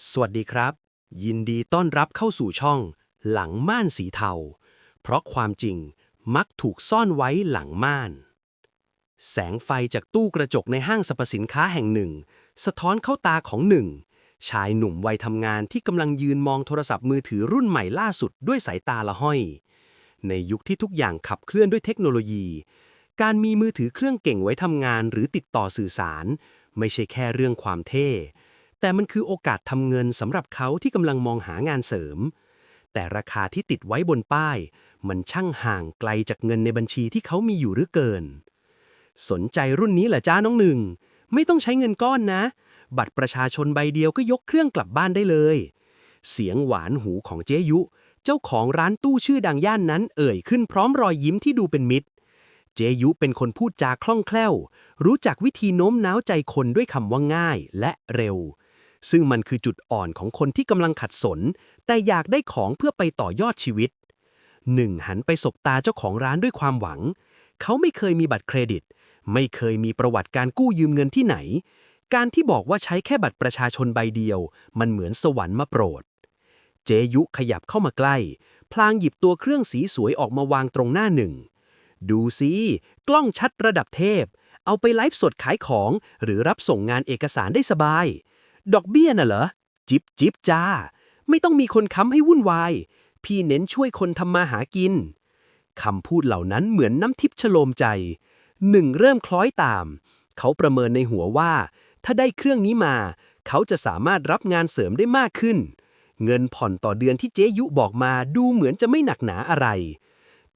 สวัสดีครับยินดีต้อนรับเข้าสู่ช่องหลังม่านสีเทาเพราะความจริงมักถูกซ่อนไว้หลังม่านแสงไฟจากตู้กระจกในห้างสรรพสินค้าแห่งหนึ่งสะท้อนเข้าตาของหนึ่งชายหนุ่มวัยทำงานที่กำลังยืนมองโทรศัพท์มือถือรุ่นใหม่ล่าสุดด้วยสายตาละห้อยในยุคที่ทุกอย่างขับเคลื่อนด้วยเทคโนโลยีการมีมือถือเครื่องเก่งไว้ทำงานหรือติดต่อสื่อสารไม่ใช่แค่เรื่องความเท่แต่มันคือโอกาสทำเงินสำหรับเขาที่กำลังมองหางานเสริมแต่ราคาที่ติดไว้บนป้ายมันช่างห่างไกลจากเงินในบัญชีที่เขามีอยู่หรือเกินสนใจรุ่นนี้เหรอจ้าน้องหนึ่งไม่ต้องใช้เงินก้อนนะบัตรประชาชนใบเดียวก็ยกเครื่องกลับบ้านได้เลยเสียงหวานหูของเจยุเจ้าของร้านตู้ชื่อดังย่านนั้นเอ่ยขึ้นพร้อมรอยยิ้มที่ดูเป็นมิตรเจยุเป็นคนพูดจาคล่องแคล่วรู้จักวิธีโน้มน้าวใจคนด้วยคำว่าง่ายและเร็วซึ่งมันคือจุดอ่อนของคนที่กำลังขัดสนแต่อยากได้ของเพื่อไปต่อยอดชีวิตหนึ่งหันไปสบตาเจ้าของร้านด้วยความหวังเขาไม่เคยมีบัตรเครดิตไม่เคยมีประวัติการกู้ยืมเงินที่ไหนการที่บอกว่าใช้แค่บัตรประชาชนใบเดียวมันเหมือนสวรรค์มาโปรดเจยุขยับเข้ามาใกล้พลางหยิบตัวเครื่องสีสวยออกมาวางตรงหน้าหนึ่งดูสิกล้องชัดระดับเทพเอาไปไลฟ์สดขายของหรือรับส่งงานเอกสารได้สบายดอกเบี้ยน่ะเหรอจิบจิบจ้าไม่ต้องมีคนค้ำให้วุ่นวายพี่เน้นช่วยคนทำมาหากินคำพูดเหล่านั้นเหมือนน้ำทิพย์ชโลมใจหนึ่งเริ่มคล้อยตามเขาประเมินในหัวว่าถ้าได้เครื่องนี้มาเขาจะสามารถรับงานเสริมได้มากขึ้นเงินผ่อนต่อเดือนที่เจยุบอกมาดูเหมือนจะไม่หนักหนาอะไร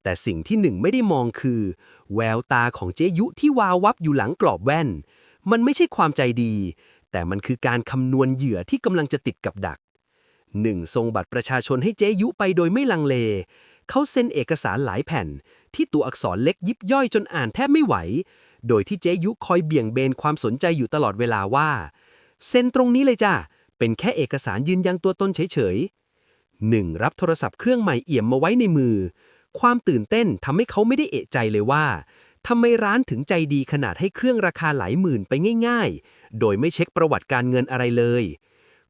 แต่สิ่งที่หนึ่งไม่ได้มองคือแววตาของเจยุที่วาววับอยู่หลังกรอบแว่นมันไม่ใช่ความใจดีแต่มันคือการคำนวณเหยื่อที่กำลังจะติดกับดักหนึ่งส่งบัตรประชาชนให้เจยุไปโดยไม่ลังเลเขาเซ็นเอกสารหลายแผ่นที่ตัวอักษรเล็กยิบย่อยจนอ่านแทบไม่ไหวโดยที่เจยุคอยเบี่ยงเบนความสนใจอยู่ตลอดเวลาว่าเซ็นตรงนี้เลยจ้ะเป็นแค่เอกสารยืนยันตัวตนเฉยๆหนึ่งรับโทรศัพท์เครื่องใหม่เอี่ยมมาไว้ในมือความตื่นเต้นทำให้เขาไม่ได้เอะใจเลยว่าทำไมร้านถึงใจดีขนาดให้เครื่องราคาหลายหมื่นไปง่ายๆโดยไม่เช็คประวัติการเงินอะไรเลย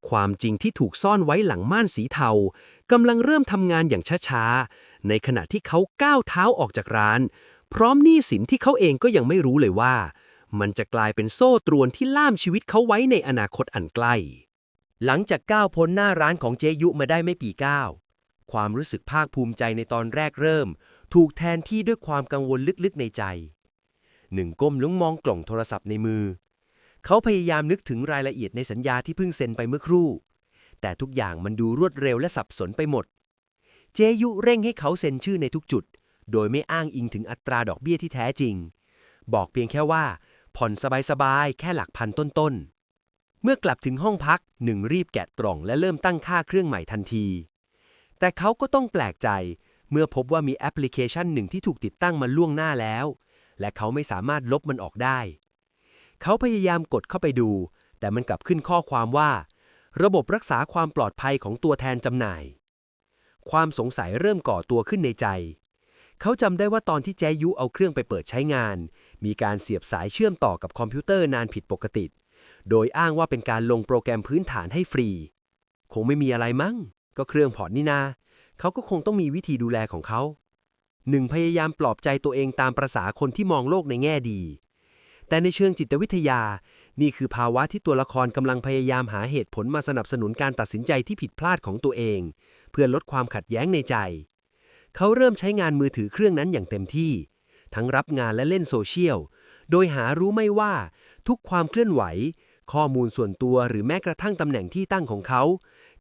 ความจริงที่ถูกซ่อนไว้หลังม่านสีเทากำลังเริ่มทำงานอย่างช้าๆในขณะที่เขาก้าวเท้าออกจากร้านพร้อมหนี้สินที่เขาเองก็ยังไม่รู้เลยว่ามันจะกลายเป็นโซ่ตรวนที่ล่ามชีวิตเขาไว้ในอนาคตอันใกล้หลังจากก้าวพ้นหน้าร้านของเจยุมาได้ไม่กี่ก้าวความรู้สึกภาคภูมิใจในตอนแรกเริ่มถูกแทนที่ด้วยความกังวลลึกๆในใจหนึ่งก้มลงมองกล่องโทรศัพท์ในมือเขาพยายามนึกถึงรายละเอียดในสัญญาที่เพิ่งเซ็นไปเมื่อครู่แต่ทุกอย่างมันดูรวดเร็วและสับสนไปหมดเจยุเร่งให้เขาเซ็นชื่อในทุกจุดโดยไม่อ้างอิงถึงอัตราดอกเบี้ยที่แท้จริงบอกเพียงแค่ว่าผ่อนสบายๆแค่หลักพันต้นๆเมื่อกลับถึงห้องพักหนึ่งรีบแกะกล่องและเริ่มตั้งค่าเครื่องใหม่ทันทีแต่เขาก็ต้องแปลกใจเมื่อพบว่ามีแอปพลิเคชันหนึ่งที่ถูกติดตั้งมาล่วงหน้าแล้วและเขาไม่สามารถลบมันออกได้เขาพยายามกดเข้าไปดูแต่มันกลับขึ้นข้อความว่าระบบรักษาความปลอดภัยของตัวแทนจำหน่ายความสงสัยเริ่มก่อตัวขึ้นในใจเขาจำได้ว่าตอนที่แจยุเอาเครื่องไปเปิดใช้งานมีการเสียบสายเชื่อมต่อกับคอมพิวเตอร์นานผิดปกติโดยอ้างว่าเป็นการลงโปรแกรมพื้นฐานให้ฟรีคงไม่มีอะไรมั้งก็เครื่องพอร์ตนี่นาเขาก็คงต้องมีวิธีดูแลของเขาหนึ่งพยายามปลอบใจตัวเองตามประสาคนที่มองโลกในแง่ดีแต่ในเชิงจิตวิทยานี่คือภาวะที่ตัวละครกำลังพยายามหาเหตุผลมาสนับสนุนการตัดสินใจที่ผิดพลาดของตัวเองเพื่อลดความขัดแย้งในใจเขาเริ่มใช้งานมือถือเครื่องนั้นอย่างเต็มที่ทั้งรับงานและเล่นโซเชียลโดยหารู้ไม่ว่าทุกความเคลื่อนไหวข้อมูลส่วนตัวหรือแม้กระทั่งตำแหน่งที่ตั้งของเขา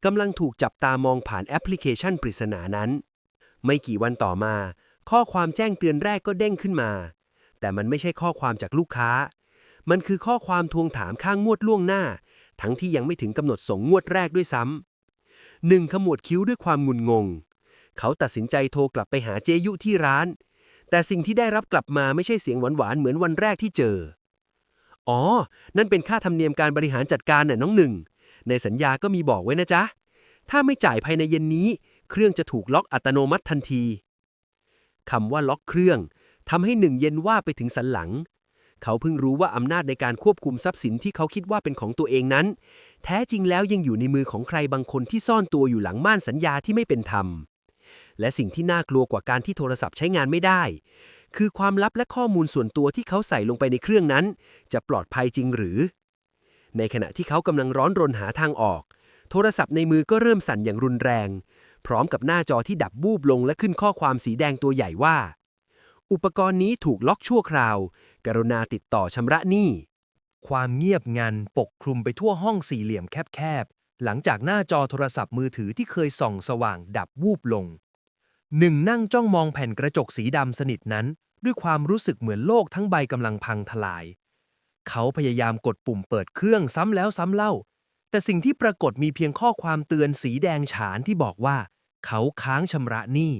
กำลังถูกจับตามองผ่านแอปพลิเคชันปริศนานั้นไม่กี่วันต่อมาข้อความแจ้งเตือนแรกก็เด้งขึ้นมาแต่มันไม่ใช่ข้อความจากลูกค้ามันคือข้อความทวงถามค่างวดล่วงหน้าทั้งที่ยังไม่ถึงกำหนดส่งงวดแรกด้วยซ้ำหนึ่งขมวดคิ้วด้วยความงุนงงเขาตัดสินใจโทรกลับไปหาเจยุที่ร้านแต่สิ่งที่ได้รับกลับมาไม่ใช่เสียงหวานๆเหมือนวันแรกที่เจออ๋อนั่นเป็นค่าธรรมเนียมการบริหารจัดการน่ะน้องหนึ่งในสัญญาก็มีบอกไว้นะจ๊ะถ้าไม่จ่ายภายในเย็นนี้เครื่องจะถูกล็อกอัตโนมัติทันทีคำว่าล็อกเครื่องทำให้หนึ่งเย็นว่าไปถึงสันหลัง เขาเพิ่งรู้ว่าอำนาจในการควบคุมทรัพย์สินที่เขาคิดว่าเป็นของตัวเองนั้นแท้จริงแล้วยังอยู่ในมือของใครบางคนที่ซ่อนตัวอยู่หลังม่านสัญญาที่ไม่เป็นธรรมและสิ่งที่น่ากลัวกว่าการที่โทรศัพท์ใช้งานไม่ได้คือความลับและข้อมูลส่วนตัวที่เขาใส่ลงไปในเครื่องนั้นจะปลอดภัยจริงหรือในขณะที่เขากำลังร้อนรนหาทางออกโทรศัพท์ในมือก็เริ่มสั่นอย่างรุนแรงพร้อมกับหน้าจอที่ดับวูบลงและขึ้นข้อความสีแดงตัวใหญ่ว่าอุปกรณ์นี้ถูกล็อกชั่วคราวกรุณาติดต่อชำระหนี้ความเงียบงันปกคลุมไปทั่วห้องสี่เหลี่ยมแคบๆหลังจากหน้าจอโทรศัพท์มือถือที่เคยส่องสว่างดับวูบลงหนึ่งนั่งจ้องมองแผ่นกระจกสีดำสนิทนั้นด้วยความรู้สึกเหมือนโลกทั้งใบกำลังพังทลายเขาพยายามกดปุ่มเปิดเครื่องซ้ำแล้วซ้ำเล่าแต่สิ่งที่ปรากฏมีเพียงข้อความเตือนสีแดงฉานที่บอกว่าเขาค้างชำระหนี้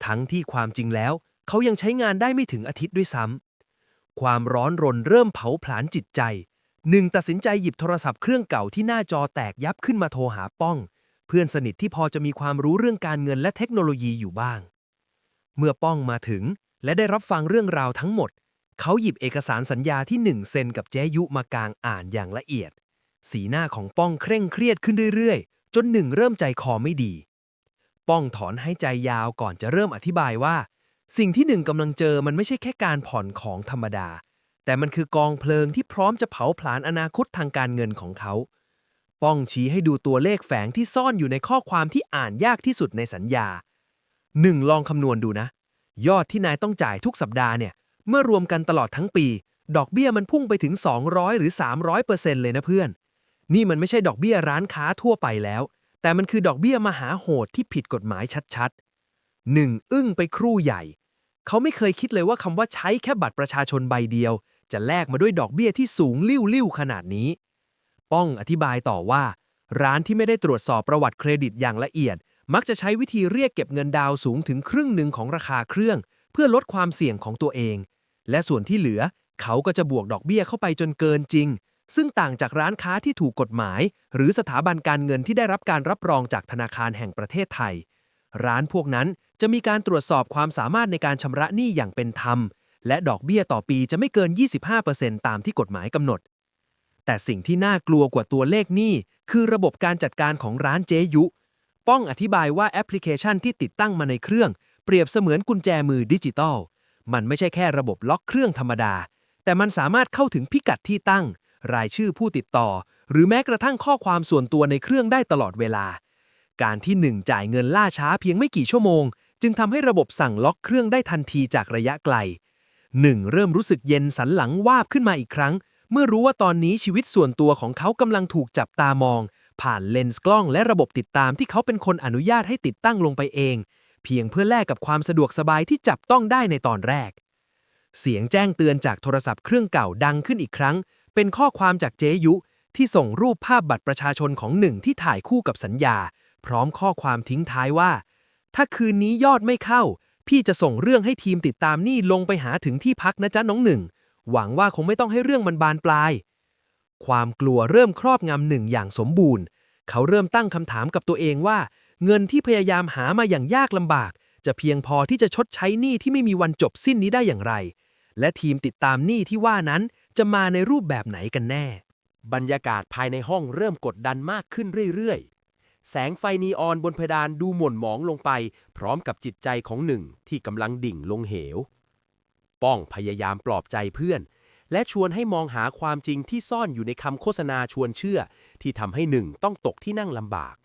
ทั้งที่ความจริงแล้วเขายังใช้งานได้ไม่ถึงอาทิตย์ด้วยซ้ำความร้อนรนเริ่มเผาผลาญจิตใจหนึ่งตัดสินใจหยิบโทรศัพท์เครื่องเก่าที่หน้าจอแตกยับขึ้นมาโทรหาป้องเพื่อนสนิทที่พอจะมีความรู้เรื่องการเงินและเทคโนโลยีอยู่บ้างเมื่อป้องมาถึงและได้รับฟังเรื่องราวทั้งหมดเขาหยิบเอกสารสัญญาที่หนึ่งเซ็นกับเจ๊ยุมากางอ่านอย่างละเอียดสีหน้าของป้องเคร่งเครียดขึ้นเรื่อยๆจนหนึ่งเริ่มใจคอไม่ดีป้องถอนหายใจยาวก่อนจะเริ่มอธิบายว่าสิ่งที่หนึ่งกำลังเจอมันไม่ใช่แค่การผ่อนของธรรมดาแต่มันคือกองเพลิงที่พร้อมจะเผาผลาญอนาคตทางการเงินของเขาป้องชี้ให้ดูตัวเลขแฝงที่ซ่อนอยู่ในข้อความที่อ่านยากที่สุดในสัญญาหนึ่งลองคำนวณดูนะยอดที่นายต้องจ่ายทุกสัปดาห์เนี่ยเมื่อรวมกันตลอดทั้งปีดอกเบี้ยมันพุ่งไปถึง200หรือ300%เลยนะเพื่อนนี่มันไม่ใช่ดอกเบี้ยร้านค้าทั่วไปแล้วแต่มันคือดอกเบี้ยมหาโหดที่ผิดกฎหมายชัดๆหนึ่งอึ้งไปครู่ใหญ่เขาไม่เคยคิดเลยว่าคำว่าใช้แค่บัตรประชาชนใบเดียวจะแลกมาด้วยดอกเบี้ยที่สูงลิ่วๆขนาดนี้ป้องอธิบายต่อว่าร้านที่ไม่ได้ตรวจสอบประวัติเครดิตอย่างละเอียดมักจะใช้วิธีเรียกเก็บเงินดาวสูงถึงครึ่งหนึ่งของราคาเครื่องเพื่อลดความเสี่ยงของตัวเองและส่วนที่เหลือเขาก็จะบวกดอกเบี้ยเข้าไปจนเกินจริงซึ่งต่างจากร้านค้าที่ถูกกฎหมายหรือสถาบันการเงินที่ได้รับการรับรองจากธนาคารแห่งประเทศไทยร้านพวกนั้นจะมีการตรวจสอบความสามารถในการชำระหนี้อย่างเป็นธรรมและดอกเบี้ยต่อปีจะไม่เกิน 25% ตามที่กฎหมายกำหนดแต่สิ่งที่น่ากลัวกว่าตัวเลขหนี้คือระบบการจัดการของร้านเจยุป้องอธิบายว่าแอปพลิเคชันที่ติดตั้งมาในเครื่องเปรียบเสมือนกุญแจมือดิจิตอลมันไม่ใช่แค่ระบบล็อกเครื่องธรรมดาแต่มันสามารถเข้าถึงพิกัดที่ตั้งรายชื่อผู้ติดต่อหรือแม้กระทั่งข้อความส่วนตัวในเครื่องได้ตลอดเวลาการที่หนึ่งจ่ายเงินล่าช้าเพียงไม่กี่ชั่วโมงจึงทำให้ระบบสั่งล็อกเครื่องได้ทันทีจากระยะไกลหนึ่งเริ่มรู้สึกเย็นสันหลังวาบขึ้นมาอีกครั้งเมื่อรู้ว่าตอนนี้ชีวิตส่วนตัวของเขากำลังถูกจับตามองผ่านเลนส์กล้องและระบบติดตามที่เขาเป็นคนอนุญาตให้ติดตั้งลงไปเองเพียงเพื่อแลกกับความสะดวกสบายที่จับต้องได้ในตอนแรกเสียงแจ้งเตือนจากโทรศัพท์เครื่องเก่าดังขึ้นอีกครั้งเป็นข้อความจากเจยุที่ส่งรูปภาพบัตรประชาชนของหนึ่งที่ถ่ายคู่กับสัญญาพร้อมข้อความทิ้งท้ายว่าถ้าคืนนี้ยอดไม่เข้าพี่จะส่งเรื่องให้ทีมติดตามหนี้ลงไปหาถึงที่พักนะจ๊ะน้องหนึ่งหวังว่าคงไม่ต้องให้เรื่องมันบานปลายความกลัวเริ่มครอบงำหนึ่งอย่างสมบูรณ์เขาเริ่มตั้งคำถามกับตัวเองว่าเงินที่พยายามหามาอย่างยากลำบากจะเพียงพอที่จะชดใช้หนี้ที่ไม่มีวันจบสิ้นนี้ได้อย่างไรและทีมติดตามหนี้ที่ว่านั้นจะมาในรูปแบบไหนกันแน่บรรยากาศภายในห้องเริ่มกดดันมากขึ้นเรื่อยๆแสงไฟนีออนบนเพดานดูหม่นหมองลงไปพร้อมกับจิตใจของหนึ่งที่กำลังดิ่งลงเหวป้องพยายามปลอบใจเพื่อนและชวนให้มองหาความจริงที่ซ่อนอยู่ในคำโฆษณาชวนเชื่อที่ทำให้หนึ่งต้องตกที่นั่งลำบาก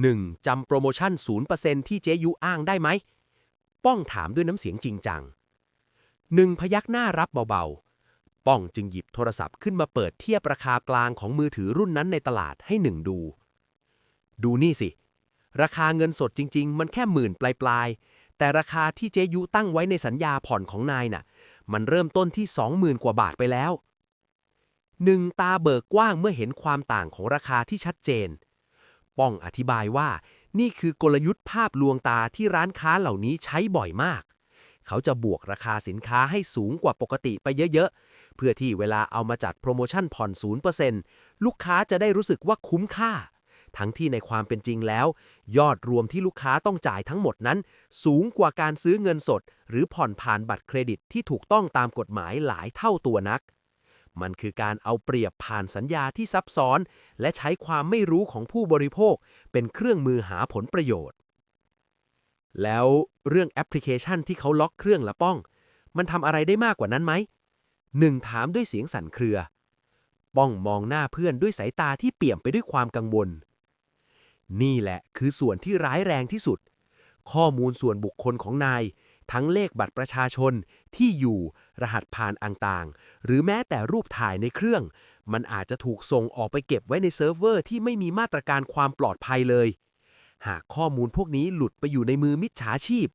หนึ่งจำโปรโมชั่น 0% ที่เจยุอ้างได้ไหมป้องถามด้วยน้ำเสียงจริงจังหนึ่งพยักหน้ารับเบาๆป้องจึงหยิบโทรศัพท์ขึ้นมาเปิดเทียบราคากลางของมือถือรุ่นนั้นในตลาดให้หนึ่งดูนี่สิราคาเงินสดจริงๆมันแค่หมื่นปลายๆแต่ราคาที่เจยุตั้งไว้ในสัญญาผ่อนของนายน่ะมันเริ่มต้นที่ 20,000 กว่าบาทไปแล้วหนึ่งตาเบิกกว้างเมื่อเห็นความต่างของราคาที่ชัดเจนป้องอธิบายว่านี่คือกลยุทธ์ภาพลวงตาที่ร้านค้าเหล่านี้ใช้บ่อยมากเขาจะบวกราคาสินค้าให้สูงกว่าปกติไปเยอะๆเพื่อที่เวลาเอามาจัดโปรโมชั่นผ่อน 0% ลูกค้าจะได้รู้สึกว่าคุ้มค่า ทั้งที่ในความเป็นจริงแล้วยอดรวมที่ลูกค้าต้องจ่ายทั้งหมดนั้นสูงกว่าการซื้อเงินสดหรือผ่อนผ่านบัตรเครดิตที่ถูกต้องตามกฎหมายหลายเท่าตัวนักมันคือการเอาเปรียบผ่านสัญญาที่ซับซ้อนและใช้ความไม่รู้ของผู้บริโภคเป็นเครื่องมือหาผลประโยชน์แล้วเรื่องแอปพลิเคชันที่เขาล็อกเครื่องละป้องมันทำอะไรได้มากกว่านั้นไหมหนึ่งถามด้วยเสียงสั่นเครือป้องมองหน้าเพื่อนด้วยสายตาที่เปี่ยมไปด้วยความกังวลนี่แหละคือส่วนที่ร้ายแรงที่สุดข้อมูลส่วนบุคคลของนายทั้งเลขบัตรประชาชนที่อยู่รหัสผ่านต่างๆหรือแม้แต่รูปถ่ายในเครื่องมันอาจจะถูกส่งออกไปเก็บไว้ในเซิร์ฟเวอร์ที่ไม่มีมาตรการความปลอดภัยเลยหากข้อมูลพวกนี้หลุดไปอยู่ในมือมิจฉาชีพ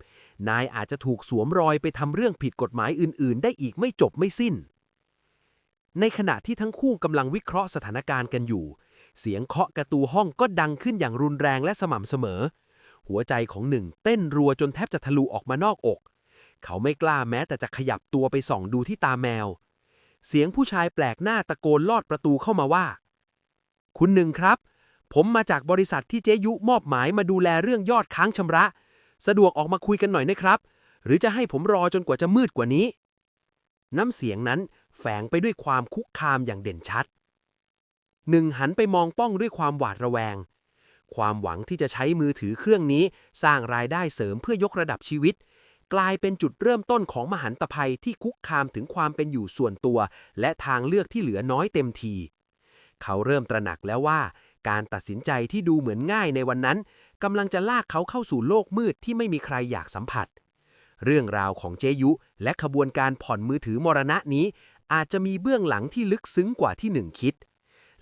นายอาจจะถูกสวมรอยไปทำเรื่องผิดกฎหมายอื่นๆได้อีกไม่จบไม่สิ้นในขณะที่ทั้งคู่กำลังวิเคราะห์สถานการณ์กันอยู่เสียงเคาะประตูห้องก็ดังขึ้นอย่างรุนแรงและสม่ำเสมอหัวใจของหนึ่งเต้นรัวจนแทบจะทะลุออกมานอกอกเขาไม่กล้าแม้แต่จะขยับตัวไปส่องดูที่ตาแมวเสียงผู้ชายแปลกหน้าตะโกนลอดประตูเข้ามาว่าคุณหนึ่งครับผมมาจากบริษัทที่เจยุมอบหมายมาดูแลเรื่องยอดค้างชำระสะดวกออกมาคุยกันหน่อยนะครับหรือจะให้ผมรอจนกว่าจะมืดกว่านี้น้ำเสียงนั้นแฝงไปด้วยความคุกคามอย่างเด่นชัดหนึ่งหันไปมองป้องด้วยความหวาดระแวงความหวังที่จะใช้มือถือเครื่องนี้สร้างรายได้เสริมเพื่อยกระดับชีวิตกลายเป็นจุดเริ่มต้นของมหันตภัยที่คุกคามถึงความเป็นอยู่ส่วนตัวและทางเลือกที่เหลือน้อยเต็มทีเขาเริ่มตระหนักแล้วว่าการตัดสินใจที่ดูเหมือนง่ายในวันนั้นกำลังจะลากเขาเข้าสู่โลกมืดที่ไม่มีใครอยากสัมผัสเรื่องราวของเจยุและขบวนการผ่อนมือถือมรณะนี้อาจจะมีเบื้องหลังที่ลึกซึ้งกว่าที่หนึ่งคิด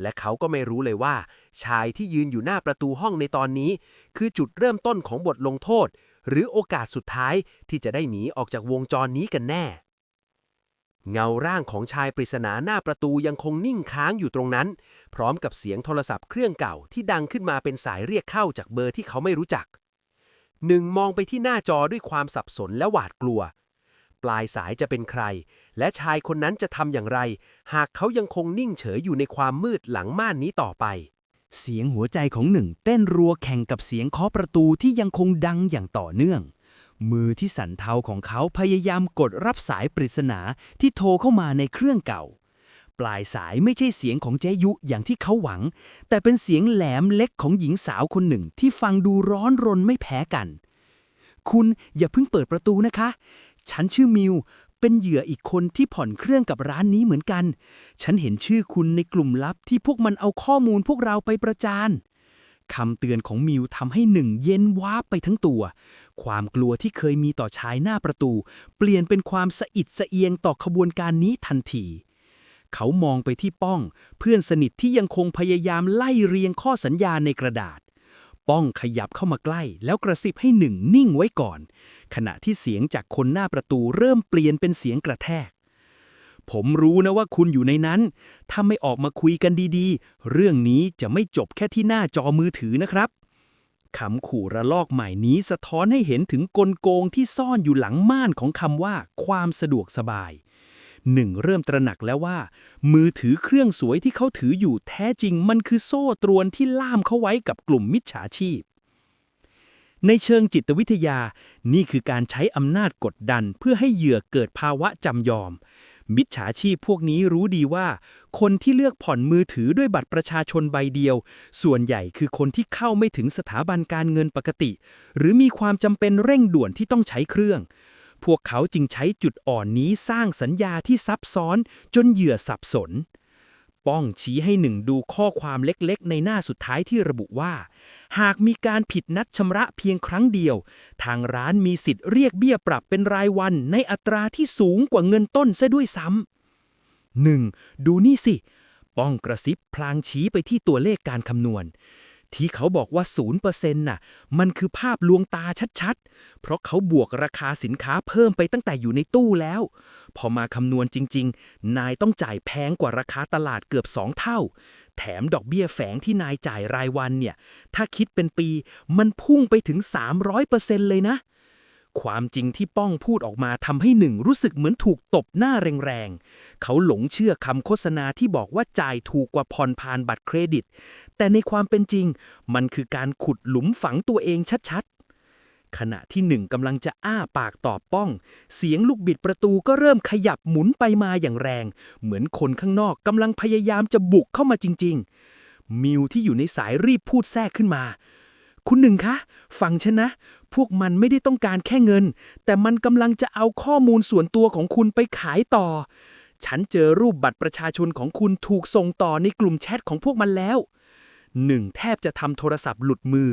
และเขาก็ไม่รู้เลยว่าชายที่ยืนอยู่หน้าประตูห้องในตอนนี้คือจุดเริ่มต้นของบทลงโทษหรือโอกาสสุดท้ายที่จะได้หนีออกจากวงจรนี้กันแน่เงาร่างของชายปริศนาหน้าประตูยังคงนิ่งค้างอยู่ตรงนั้นพร้อมกับเสียงโทรศัพท์เครื่องเก่าที่ดังขึ้นมาเป็นสายเรียกเข้าจากเบอร์ที่เขาไม่รู้จักหนึ่งมองไปที่หน้าจอด้วยความสับสนและหวาดกลัวปลายสายจะเป็นใครและชายคนนั้นจะทำอย่างไรหากเขายังคงนิ่งเฉยอยู่ในความมืดหลังม่านนี้ต่อไปเสียงหัวใจของหนึ่งเต้นรัวแข่งกับเสียงเคาะประตูที่ยังคงดังอย่างต่อเนื่องมือที่สั่นเทาของเขาพยายามกดรับสายปริศนาที่โทรเข้ามาในเครื่องเก่าปลายสายไม่ใช่เสียงของเจยุอย่างที่เขาหวังแต่เป็นเสียงแหลมเล็กของหญิงสาวคนหนึ่งที่ฟังดูร้อนรนไม่แพ้กันคุณอย่าเพิ่งเปิดประตูนะคะฉันชื่อมิวเป็นเหยื่ออีกคนที่ผ่อนเครื่องกับร้านนี้เหมือนกันฉันเห็นชื่อคุณในกลุ่มลับที่พวกมันเอาข้อมูลพวกเราไปประจานคำเตือนของมิวทำให้หนึ่งเย็นวาบไปทั้งตัวความกลัวที่เคยมีต่อชายหน้าประตูเปลี่ยนเป็นความสะอิดสะเอียงต่อขบวนการนี้ทันทีเขามองไปที่ป้องเพื่อนสนิทที่ยังคงพยายามไล่เรียงข้อสัญญาในกระดาษป้องขยับเข้ามาใกล้แล้วกระซิบให้หนึ่งนิ่งไว้ก่อนขณะที่เสียงจากคนหน้าประตูเริ่มเปลี่ยนเป็นเสียงกระแทกผมรู้นะว่าคุณอยู่ในนั้นถ้าไม่ออกมาคุยกันดีๆเรื่องนี้จะไม่จบแค่ที่หน้าจอมือถือนะครับคำขู่ระลอกใหม่นี้สะท้อนให้เห็นถึงกลโกงที่ซ่อนอยู่หลังม่านของคำว่าความสะดวกสบายหนึ่งเริ่มตระหนักแล้วว่ามือถือเครื่องสวยที่เขาถืออยู่แท้จริงมันคือโซ่ตรวนที่ล่ามเขาไว้กับกลุ่มมิจฉาชีพในเชิงจิตวิทยานี่คือการใช้อำนาจกดดันเพื่อให้เหยื่อเกิดภาวะจำยอมมิจฉาชีพพวกนี้รู้ดีว่าคนที่เลือกผ่อนมือถือด้วยบัตรประชาชนใบเดียวส่วนใหญ่คือคนที่เข้าไม่ถึงสถาบันการเงินปกติหรือมีความจำเป็นเร่งด่วนที่ต้องใช้เครื่องพวกเขาจึงใช้จุดอ่อนนี้สร้างสัญญาที่ซับซ้อนจนเหยื่อสับสนป้องชี้ให้หนึ่งดูข้อความเล็กๆในหน้าสุดท้ายที่ระบุว่าหากมีการผิดนัดชำระเพียงครั้งเดียวทางร้านมีสิทธิ์เรียกเบี้ยปรับเป็นรายวันในอัตราที่สูงกว่าเงินต้นซะด้วยซ้ำหนึ่งดูนี่สิป้องกระซิบพลางชี้ไปที่ตัวเลขการคำนวณที่เขาบอกว่า 0% น่ะมันคือภาพลวงตาชัดๆเพราะเขาบวกราคาสินค้าเพิ่มไปตั้งแต่อยู่ในตู้แล้วพอมาคำนวณจริงๆนายต้องจ่ายแพงกว่าราคาตลาดเกือบ2เท่าแถมดอกเบี้ยแฝงที่นายจ่ายรายวันเนี่ยถ้าคิดเป็นปีมันพุ่งไปถึง 300% เลยนะ ความจริงที่ป้องพูดออกมาทำให้หนึ่งรู้สึกเหมือนถูกตบหน้าแรงๆ เขาหลงเชื่อคำโฆษณาที่บอกว่าจ่ายถูกกว่าผ่อนผ่านบัตรเครดิต แต่ในความเป็นจริงมันคือการขุดหลุมฝังตัวเองชัดๆ ขณะที่หนึ่งกำลังจะอ้าปากตอบป้อง เสียงลูกบิดประตูก็เริ่มขยับหมุนไปมาอย่างแรง เหมือนคนข้างนอกกำลังพยายามจะบุกเข้ามาจริงๆ มิวที่อยู่ในสายรีบพูดแทรกขึ้นมา คุณหนึ่งคะ ฟังฉันนะ พวกมันไม่ได้ต้องการแค่เงิน แต่มันกำลังจะเอาข้อมูลส่วนตัวของคุณไปขายต่อ ฉันเจอรูปบัตรประชาชนของคุณถูกส่งต่อในกลุ่มแชทของพวกมันแล้วหนึ่งแทบจะทำโทรศัพท์หลุดมือ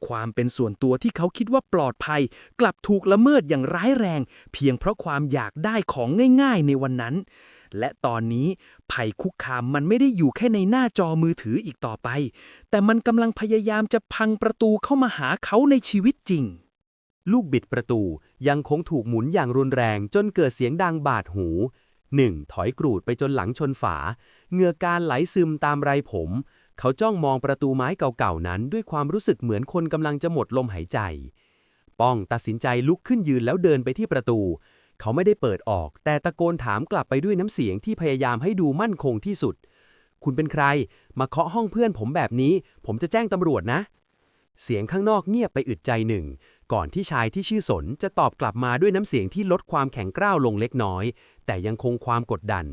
ความเป็นส่วนตัวที่เขาคิดว่าปลอดภัย กลับถูกละเมิดอย่างร้ายแรง เพียงเพราะความอยากได้ของง่ายๆในวันนั้น และตอนนี้ภัยคุกคามมันไม่ได้อยู่แค่ในหน้าจอมือถืออีกต่อไป แต่มันกำลังพยายามจะพังประตูเข้ามาหาเขาในชีวิตจริง ลูกบิดประตูยังคงถูกหมุนอย่างรุนแรงจนเกิดเสียงดังบาดหูหนึ่งถอยกรูดไปจนหลังชนฝาเหงื่อการไหลซึมตามไรผม เขาจ้องมองประตูไม้เก่าๆนั้นด้วยความรู้สึกเหมือนคนกำลังจะหมดลมหายใจป้องตัดสินใจลุกขึ้นยืนแล้วเดินไปที่ประตู เขาไม่ได้เปิดออกแต่ตะโกนถามกลับไปด้วยน้ำเสียงที่พยายามให้ดูมั่นคงที่สุดคุณเป็นใครมาเคาะห้องเพื่อนผมแบบนี้ผมจะแจ้งตำรวจนะเสียงข้างนอกเงียบไปอึดใจหนึ่งก่อนที่ชายที่ชื่อสนจะตอบกลับมาด้วยน้ำเสียงที่ลดความแข็งกร้าวลงเล็กน้อยแต่ยังคงความกดดัน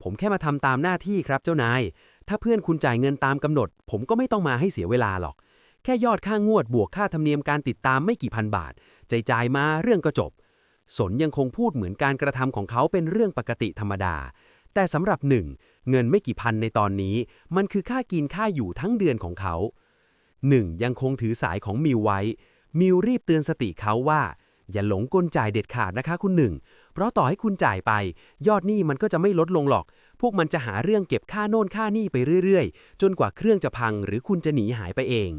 ผมแค่มาทำตามหน้าที่ครับเจ้านายถ้าเพื่อนคุณจ่ายเงินตามกำหนดผมก็ไม่ต้องมาให้เสียเวลาหรอกแค่ยอดค่างวดบวกค่าธรรมเนียมการติดตามไม่กี่พันบาทจ่ายมาเรื่องก็จบสนยังคงพูดเหมือนการกระทำของเขาเป็นเรื่องปกติธรรมดาแต่สำหรับหนึ่งเงินไม่กี่พันในตอนนี้มันคือค่ากินค่าอยู่ทั้งเดือนของเขาหนึ่งยังคงถือสายของมิวไว้มิวรีบเตือนสติเขาว่าอย่าหลงกลจ่ายเด็ดขาดนะคะคุณหนึ่งเพราะต่อให้คุณจ่ายไปยอดหนี้มันก็จะไม่ลดลงหรอกพวกมันจะหาเรื่องเก็บค่าโน่นค่านี่ไปเรื่อยๆจนกว่าเครื่องจะพังหรือคุณจะหนีหายไปเอง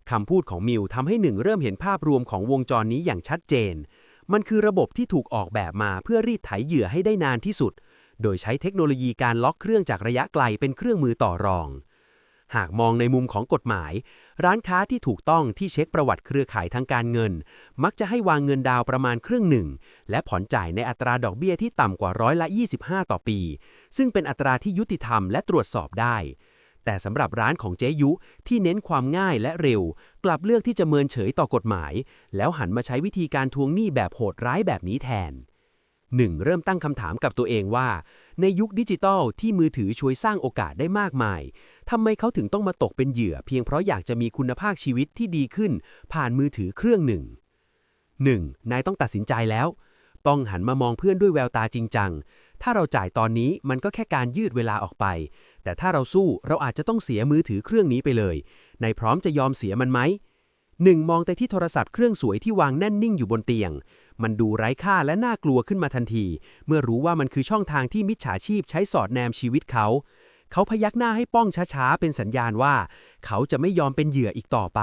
คำพูดของมิวทำให้หนึ่งเริ่มเห็นภาพรวมของวงจรนี้อย่างชัดเจนมันคือระบบที่ถูกออกแบบมาเพื่อรีดไถเหยื่อให้ได้นานที่สุดโดยใช้เทคโนโลยีการล็อกเครื่องจากระยะไกลเป็นเครื่องมือต่อรองหากมองในมุมของกฎหมายร้านค้าที่ถูกต้องที่เช็คประวัติเครือข่ายทางการเงินมักจะให้วางเงินดาวประมาณครึ่งหนึ่งและผ่อนจ่ายในอัตราดอกเบี้ยที่ต่ำกว่า25%ต่อปีซึ่งเป็นอัตราที่ยุติธรรมและตรวจสอบได้แต่สำหรับร้านของเจ๊ยุที่เน้นความง่ายและเร็วกลับเลือกที่จะเมินเฉยต่อกฎหมายแล้วหันมาใช้วิธีการทวงหนี้แบบโหดร้ายแบบนี้แทนหนึ่งเริ่มตั้งคำถามกับตัวเองว่าในยุคดิจิทัลที่มือถือช่วยสร้างโอกาสได้มากมายทำไมเขาถึงต้องมาตกเป็นเหยื่อเพียงเพราะอยากจะมีคุณภาพชีวิตที่ดีขึ้นผ่านมือถือเครื่องหนึ่งนายต้องตัดสินใจแล้วป้องหันมามองเพื่อนด้วยแววตาจริงจังถ้าเราจ่ายตอนนี้มันก็แค่การยืดเวลาออกไปแต่ถ้าเราสู้เราอาจจะต้องเสียมือถือเครื่องนี้ไปเลยนายพร้อมจะยอมเสียมันไหมมองแต่ที่โทรศัพท์เครื่องสวยที่วางแน่นนิ่งอยู่บนเตียงมันดูไร้ค่าและน่ากลัวขึ้นมาทันทีเมื่อรู้ว่ามันคือช่องทางที่มิจฉาชีพใช้สอดแนมชีวิตเขาพยักหน้าให้ป้องช้าๆเป็นสัญญาณว่าเขาจะไม่ยอมเป็นเหยื่ออีกต่อไป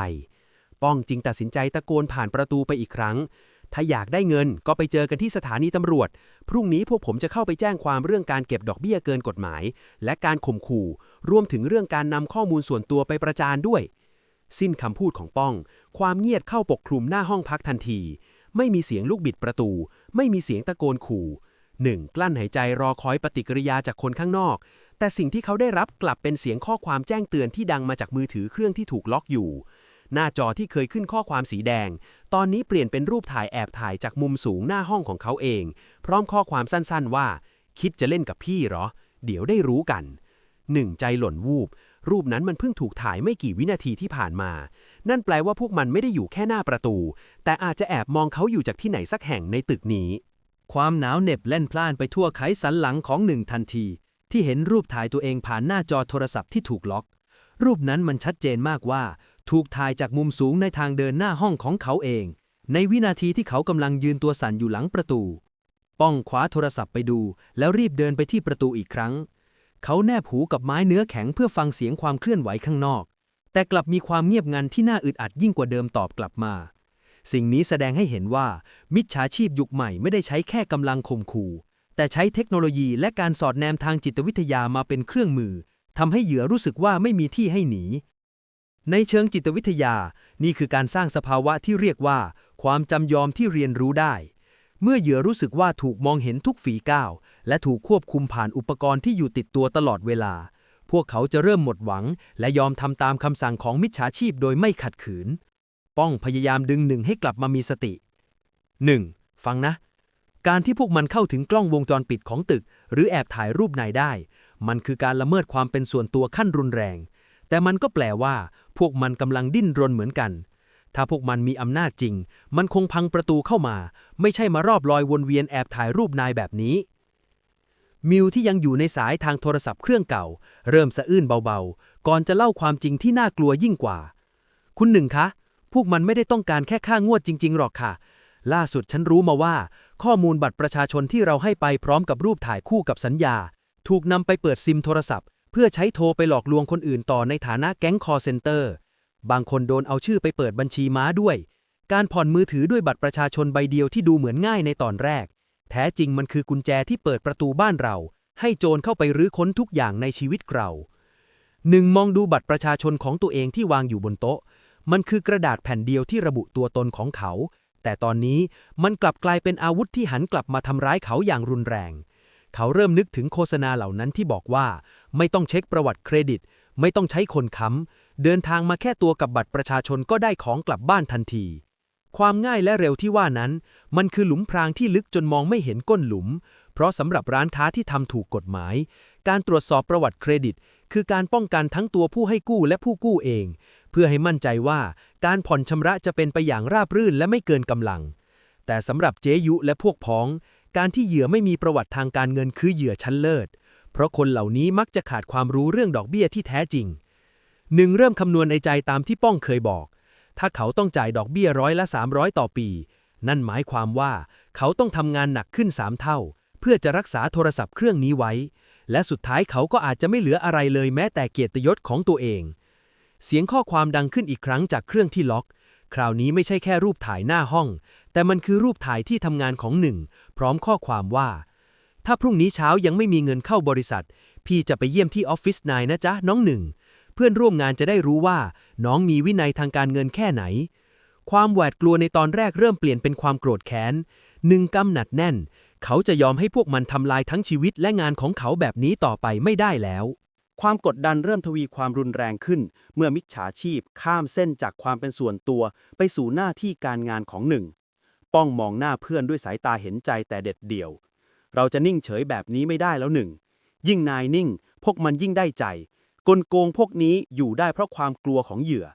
ป้องจึงตัดสินใจตะโกนผ่านประตูไปอีกครั้งถ้าอยากได้เงินก็ไปเจอกันที่สถานีตำรวจพรุ่งนี้พวกผมจะเข้าไปแจ้งความเรื่องการเก็บดอกเบี้ยเกินกฎหมายและการข่มขู่รวมถึงเรื่องการนำข้อมูลส่วนตัวไปประจานด้วยสิ้นคำพูดของป้องความเงียบเข้าปกคลุมหน้าห้องพักทันทีไม่มีเสียงลูกบิดประตูไม่มีเสียงตะโกนขู่กลั้นหายใจรอคอยปฏิกิริยาจากคนข้างนอกแต่สิ่งที่เขาได้รับกลับเป็นเสียงข้อความแจ้งเตือนที่ดังมาจากมือถือเครื่องที่ถูกล็อกอยู่หน้าจอที่เคยขึ้นข้อความสีแดงตอนนี้เปลี่ยนเป็นรูปถ่ายแอบถ่ายจากมุมสูงหน้าห้องของเขาเองพร้อมข้อความสั้นๆว่าคิดจะเล่นกับพี่เหรอเดี๋ยวได้รู้กันใจหล่นวูบรูปนั้นมันเพิ่งถูกถ่ายไม่กี่วินาทีที่ผ่านมานั่นแปลว่าพวกมันไม่ได้อยู่แค่หน้าประตูแต่อาจจะแอบมองเขาอยู่จากที่ไหนสักแห่งในตึกนี้ความหนาวเหน็บเล่นพล่านไปทั่วไขสันหลังของหนึ่งทันทีที่เห็นรูปถ่ายตัวเองผ่านหน้าจอโทรศัพท์ที่ถูกล็อกรูปนั้นมันชัดเจนมากว่าถูกถ่ายจากมุมสูงในทางเดินหน้าห้องของเขาเองในวินาทีที่เขากำลังยืนตัวสั่นอยู่หลังประตูป้องคว้าโทรศัพท์ไปดูแล้วรีบเดินไปที่ประตูอีกครั้งเขาแนบหูกับไม้เนื้อแข็งเพื่อฟังเสียงความเคลื่อนไหวข้างนอกแต่กลับมีความเงียบงันที่น่าอึดอัดยิ่งกว่าเดิมตอบกลับมาสิ่งนี้แสดงให้เห็นว่ามิจฉาชีพยุคใหม่ไม่ได้ใช้แค่กำลังข่มขู่แต่ใช้เทคโนโลยีและการสอดแนมทางจิตวิทยามาเป็นเครื่องมือทำให้เหยื่อรู้สึกว่าไม่มีที่ให้หนี ในเชิงจิตวิทยา นี่คือการสร้างสภาวะที่เรียกว่าความจำยอมที่เรียนรู้ได้ เมื่อเหยื่อรู้สึกว่าถูกมองเห็นทุกฝีก้าวและถูกควบคุมผ่านอุปกรณ์ที่อยู่ติดตัวตลอดเวลา พวกเขาจะเริ่มหมดหวังและยอมทำตามคำสั่งของมิจฉาชีพโดยไม่ขัดขืน ป้องพยายามดึงหนึ่งให้กลับมามีสติ 1. ฟังนะ การที่พวกมันเข้าถึงกล้องวงจรปิดของตึกหรือแอบถ่ายรูปนายได้ มันคือการละเมิดความเป็นส่วนตัวขั้นรุนแรง แต่มันก็แปลว่าพวกมันกำลังดิ้นรนเหมือนกัน ถ้าพวกมันมีอำนาจจริง มันคงพังประตูเข้ามา ไม่ใช่มารอบลอยวนเวียนแอบถ่ายรูปนายแบบนี้ มิวที่ยังอยู่ในสายทางโทรศัพท์เครื่องเก่า เริ่มสะอื้นเบาๆ ก่อนจะเล่าความจริงที่น่ากลัวยิ่งกว่า คุณหนึ่งคะ พวกมันไม่ได้ต้องการแค่ค่างวดจริงๆหรอกค่ะ ล่าสุดฉันรู้มาว่า ข้อมูลบัตรประชาชนที่เราให้ไปพร้อมกับรูปถ่ายคู่กับสัญญา ถูกนำไปเปิดซิมโทรศัพท์เพื่อใช้โทรไปหลอกลวงคนอื่นต่อในฐานะแก๊งคอลเซ็นเตอร์ บางคนโดนเอาชื่อไปเปิดบัญชีม้าด้วย การผ่อนมือถือด้วยบัตรประชาชนใบเดียวที่ดูเหมือนง่ายในตอนแรก แท้จริงมันคือกุญแจที่เปิดประตูบ้านเรา ให้โจรเข้าไปรื้อค้นทุกอย่างในชีวิตเรา 1. มองดูบัตรประชาชนของตัวเองที่วางอยู่บนโต๊ะ มันคือกระดาษแผ่นเดียวที่ระบุตัวตนของเขา แต่ตอนนี้มันกลับกลายเป็นอาวุธที่หันกลับมาทำร้ายเขาอย่างรุนแรง เขาเริ่มนึกถึงโฆษณาเหล่านั้นที่บอกว่าไม่ต้องเช็คประวัติเครดิต ไม่ต้องใช้คนค้ำ เดินทางมาแค่ตัวกับบัตรประชาชนก็ได้ของกลับบ้านทันที ความง่ายและเร็วที่ว่านั้น มันคือหลุมพรางที่ลึกจนมองไม่เห็นก้นหลุม เพราะสำหรับร้านค้าที่ทำถูกกฎหมาย การตรวจสอบประวัติเครดิต คือการป้องกันทั้งตัวผู้ให้กู้และผู้กู้เอง เพื่อให้มั่นใจว่าการผ่อนชำระจะเป็นไปอย่างราบรื่นและไม่เกินกำลัง แต่สำหรับเจ๊ยุและพวกพ้อง การที่เหยื่อไม่มีประวัติทางการเงินคือเหยื่อชั้นเลิศ เพราะคนเหล่านี้มักจะขาดความรู้เรื่องดอกเบี้ยที่แท้จริง 1. เริ่มคำนวณในใจตามที่ป้องเคยบอก ถ้าเขาต้องจ่ายดอกเบี้ย300%ต่อปี นั่นหมายความว่าเขาต้องทำงานหนักขึ้น3 เท่า เพื่อจะรักษาโทรศัพท์เครื่องนี้ไว้ และสุดท้ายเขาก็อาจจะไม่เหลืออะไรเลยแม้แต่เกียรติยศของตัวเอง เสียงข้อความดังขึ้นอีกครั้งจากเครื่องที่ล็อก คราวนี้ไม่ใช่แค่รูปถ่ายหน้าห้อง แต่มันคือรูปถ่ายที่ทำงานของหนึ่งพร้อมข้อความว่าถ้าพรุ่งนี้เช้ายังไม่มีเงินเข้าบริษัทพี่จะไปเยี่ยมที่ออฟฟิศนายนะจ๊ะน้องหนึ่งเพื่อนร่วมงานจะได้รู้ว่าน้องมีวินัยทางการเงินแค่ไหนความหวาดกลัวในตอนแรกเริ่มเปลี่ยนเป็นความโกรธแค้นหนึ่งกำหนัดแน่นเขาจะยอมให้พวกมันทำลายทั้งชีวิตและงานของเขาแบบนี้ต่อไปไม่ได้แล้วความกดดันเริ่มทวีความรุนแรงขึ้นเมื่อมิจฉาชีพข้ามเส้นจากความเป็นส่วนตัวไปสู่หน้าที่การงานของหนึ่งป้องมองหน้าเพื่อนด้วยสายตาเห็นใจแต่เด็ดเดี่ยวเราจะนิ่งเฉยแบบนี้ไม่ได้แล้วหนึ่งยิ่งนายนิ่งพวกมันยิ่งได้ใจกลโกงพวกนี้อยู่ได้เพราะความกลัวของเหยื่อ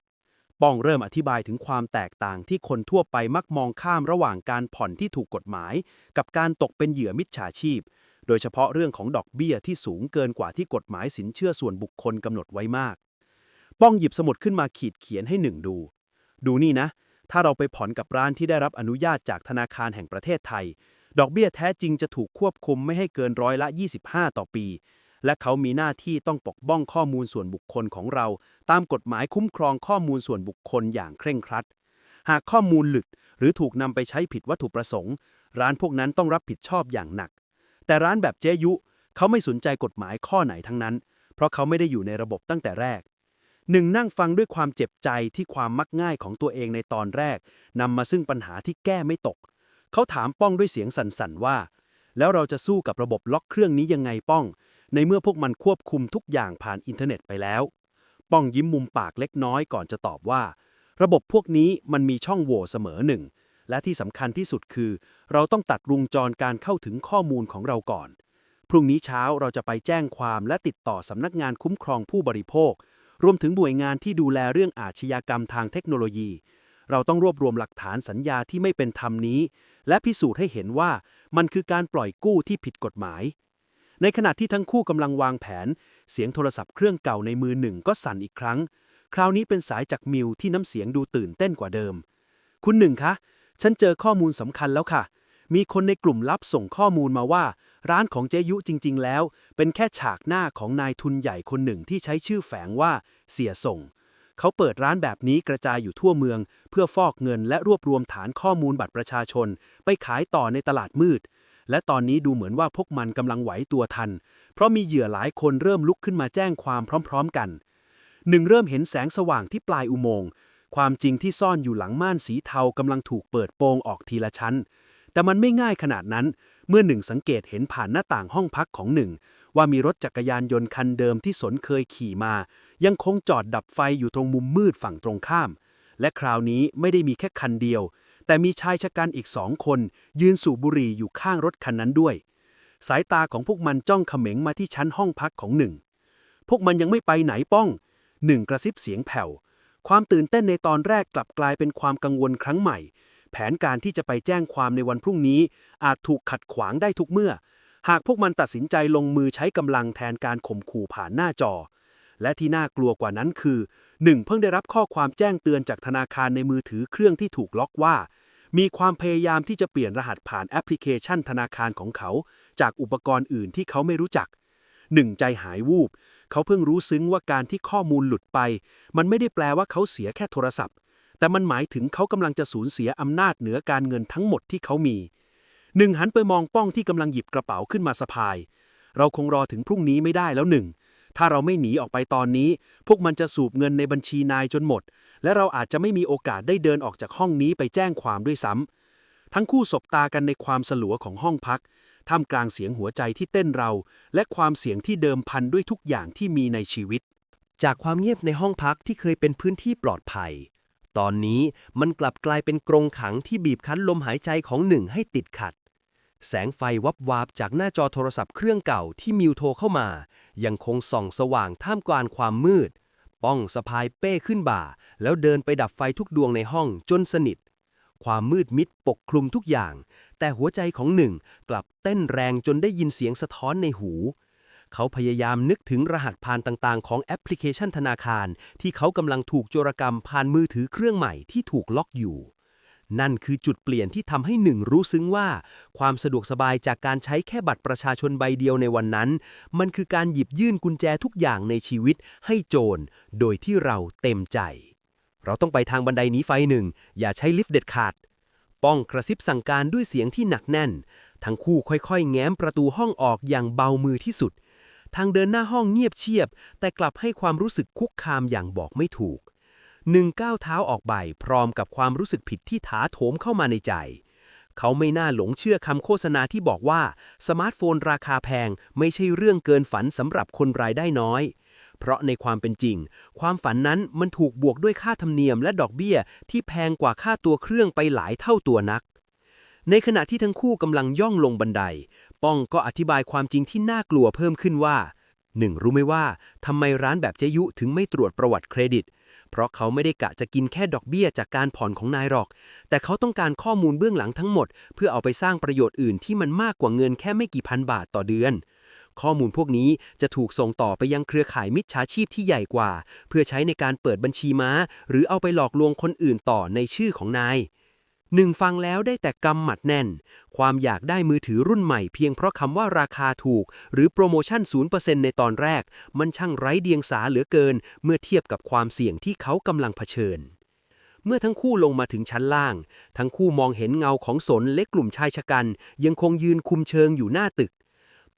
ป้องเริ่มอธิบายถึงความแตกต่างที่คนทั่วไปมักมองข้ามระหว่างการผ่อนที่ถูกกฎหมายกับการตกเป็นเหยื่อมิจฉาชีพโดยเฉพาะเรื่องของดอกเบี้ยที่สูงเกินกว่าที่กฎหมายสินเชื่อส่วนบุคคลกำหนดไว้มากป้องหยิบสมุดขึ้นมาขีดเขียนให้หนึ่งดูนี่นะถ้าเราไปผ่อนกับร้านที่ได้รับอนุญาตจากธนาคารแห่งประเทศไทยดอกเบี้ยแท้จริงจะถูกควบคุมไม่ให้เกิน25%ต่อปีและเขามีหน้าที่ต้องปกป้องข้อมูลส่วนบุคคลของเราตามกฎหมายคุ้มครองข้อมูลส่วนบุคคลอย่างเคร่งครัดหากข้อมูลหลุดหรือถูกนำไปใช้ผิดวัตถุประสงค์ร้านพวกนั้นต้องรับผิดชอบอย่างหนักแต่ร้านแบบเจยุเขาไม่สนใจกฎหมายข้อไหนทั้งนั้นเพราะเขาไม่ได้อยู่ในระบบตั้งแต่แรกหนึ่งนั่งฟังด้วยความเจ็บใจที่ความมักง่ายของตัวเองในตอนแรกนำมาซึ่งปัญหาที่แก้ไม่ตกเขาถามป้องด้วยเสียงสั่นๆว่าแล้วเราจะสู้กับระบบล็อกเครื่องนี้ยังไงป้องในเมื่อพวกมันควบคุมทุกอย่างผ่านอินเทอร์เน็ตไปแล้วป้องยิ้มมุมปากเล็กน้อยก่อนจะตอบว่าระบบพวกนี้มันมีช่องโหว่เสมอหนึ่งและที่สำคัญที่สุดคือเราต้องตัดวงจรการเข้าถึงข้อมูลของเราก่อนพรุ่งนี้เช้าเราจะไปแจ้งความและติดต่อสำนักงานคุ้มครองผู้บริโภครวมถึงหน่วยงานที่ดูแลเรื่องอาชญากรรมทางเทคโนโลยีเราต้องรวบรวมหลักฐานสัญญาที่ไม่เป็นธรรมนี้และพิสูจน์ให้เห็นว่ามันคือการปล่อยกู้ที่ผิดกฎหมายในขณะที่ทั้งคู่กำลังวางแผนเสียงโทรศัพท์เครื่องเก่าในมือหนึ่งก็สั่นอีกครั้งคราวนี้เป็นสายจากมิวที่น้ำเสียงดูตื่นเต้นกว่าเดิมคุณหนึ่งคะฉันเจอข้อมูลสำคัญแล้วค่ะมีคนในกลุ่มลับส่งข้อมูลมาว่าร้านของเจยุจริงๆแล้วเป็นแค่ฉากหน้าของนายทุนใหญ่คนหนึ่งที่ใช้ชื่อแฝงว่าเสียส่งเขาเปิดร้านแบบนี้กระจายอยู่ทั่วเมืองเพื่อฟอกเงินและรวบรวมฐานข้อมูลบัตรประชาชนไปขายต่อในตลาดมืดและตอนนี้ดูเหมือนว่าพวกมันกำลังไหวตัวทันเพราะมีเหยื่อหลายคนเริ่มลุกขึ้นมาแจ้งความพร้อมๆกัน หนึ่งเริ่มเห็นแสงสว่างที่ปลายอุโมงค์ความจริงที่ซ่อนอยู่หลังม่านสีเทากำลังถูกเปิดโปงออกทีละชั้นแต่มันไม่ง่ายขนาดนั้นเมื่อหนึ่งสังเกตเห็นผ่านหน้าต่างห้องพักของหนึ่งว่ามีรถจักรยานยนต์คันเดิมที่สนเคยขี่มายังคงจอดดับไฟอยู่ตรงมุมมืดฝั่งตรงข้ามและคราวนี้ไม่ได้มีแค่คันเดียวแต่มีชายชะกันอีก2 คนยืนสูบบุหรี่อยู่ข้างรถคันนั้นด้วยสายตาของพวกมันจ้องเขม็งมาที่ชั้นห้องพักของหนึ่งพวกมันยังไม่ไปไหนป้องหนึ่งกระซิบเสียงแผ่วความตื่นเต้นในตอนแรกกลับกลายเป็นความกังวลครั้งใหม่แผนการที่จะไปแจ้งความในวันพรุ่งนี้อาจถูกขัดขวางได้ทุกเมื่อหากพวกมันตัดสินใจลงมือใช้กำลังแทนการข่มขู่ผ่านหน้าจอและที่น่ากลัวกว่านั้นคือหนึ่งเพิ่งได้รับข้อความแจ้งเตือนจากธนาคารในมือถือเครื่องที่ถูกล็อกว่ามีความพยายามที่จะเปลี่ยนรหัสผ่านแอปพลิเคชันธนาคารของเขาจากอุปกรณ์อื่นที่เขาไม่รู้จักหนึ่งใจหายวูบเขาเพิ่งรู้ซึ้งว่าการที่ข้อมูลหลุดไปมันไม่ได้แปลว่าเขาเสียแค่โทรศัพท์แต่มันหมายถึงเขากำลังจะสูญเสียอำนาจเหนือการเงินทั้งหมดที่เขามีหนึ่งหันไปมองป้องที่กำลังหยิบกระเป๋าขึ้นมาสะพายเราคงรอถึงพรุ่งนี้ไม่ได้แล้วหนึ่งถ้าเราไม่หนีออกไปตอนนี้พวกมันจะสูบเงินในบัญชีนายจนหมดและเราอาจจะไม่มีโอกาสได้เดินออกจากห้องนี้ไปแจ้งความด้วยซ้ำทั้งคู่สบตากันในความสลัวของห้องพักท่ามกลางเสียงหัวใจที่เต้นเราและความเสี่ยงที่เดิมพันด้วยทุกอย่างที่มีในชีวิตจากความเงียบในห้องพักที่เคยเป็นพื้นที่ปลอดภัยตอนนี้มันกลับกลายเป็นกรงขังที่บีบคั้นลมหายใจของหนึ่งให้ติดขัดแสงไฟวับวาบจากหน้าจอโทรศัพท์เครื่องเก่าที่มิวโทรเข้ามายังคงส่องสว่างท่ามกลางความมืดป้องสะพายเป้ขึ้นบ่าแล้วเดินไปดับไฟทุกดวงในห้องจนสนิทความมืดมิดปกคลุมทุกอย่างแต่หัวใจของหนึ่งกลับเต้นแรงจนได้ยินเสียงสะท้อนในหูเขาพยายามนึกถึงรหัสผ่านต่างๆของแอปพลิเคชันธนาคารที่เขากำลังถูกโจรกรรมผ่านมือถือเครื่องใหม่ที่ถูกล็อกอยู่นั่นคือจุดเปลี่ยนที่ทำให้หนึ่งรู้ซึ้งว่าความสะดวกสบายจากการใช้แค่บัตรประชาชนใบเดียวในวันนั้นมันคือการหยิบยื่นกุญแจทุกอย่างในชีวิตให้โจรโดยที่เราเต็มใจเราต้องไปทางบันไดหนีไฟหนึ่งอย่าใช้ลิฟต์เด็ดขาดป้องกระซิบสั่งการด้วยเสียงที่หนักแน่นทั้งคู่ค่อยๆแง้มประตูห้องออกอย่างเบามือที่สุดทางเดินหน้าห้องเงียบเชียบแต่กลับให้ความรู้สึกคุกคามอย่างบอกไม่ถูกหนึ่งก้าวเท้าออกไปพร้อมกับความรู้สึกผิดที่ถาโถมเข้ามาในใจเขาไม่น่าหลงเชื่อคำโฆษณาที่บอกว่าสมาร์ทโฟนราคาแพงไม่ใช่เรื่องเกินฝันสำหรับคนรายได้น้อยเพราะในความเป็นจริงความฝันนั้นมันถูกบวกด้วยค่าธรรมเนียมและดอกเบี้ยที่แพงกว่าค่าตัวเครื่องไปหลายเท่าตัวนักในขณะที่ทั้งคู่กำลังย่องลงบันไดป้องก็อธิบายความจริงที่น่ากลัวเพิ่มขึ้นว่าหนึ่งรู้ไหมว่าทำไมร้านแบบเจยุถึงไม่ตรวจประวัติเครดิตเพราะเขาไม่ได้กะจะกินแค่ดอกเบี้ยจากการผ่อนของนายหรอกแต่เขาต้องการข้อมูลเบื้องหลังทั้งหมดเพื่อเอาไปสร้างประโยชน์อื่นที่มันมากกว่าเงินแค่ไม่กี่พันบาทต่อเดือนข้อมูลพวกนี้จะถูกส่งต่อไปยังเครือข่ายมิจฉาชีพที่ใหญ่กว่าเพื่อใช้ในการเปิดบัญชีม้าหรือเอาไปหลอกลวงคนอื่นต่อในชื่อของนายหนึ่งฟังแล้วได้แต่กำหมัดแน่นความอยากได้มือถือรุ่นใหม่เพียงเพราะคำว่าราคาถูกหรือโปรโมชั่น 0% ในตอนแรกมันช่างไร้เดียงสาเหลือเกินเมื่อเทียบกับความเสี่ยงที่เขากำลังเผชิญเมื่อทั้งคู่ลงมาถึงชั้นล่างทั้งคู่มองเห็นเงาของสนและกลุ่มชายชะกันยังคงยืนคุมเชิงอยู่หน้าตึก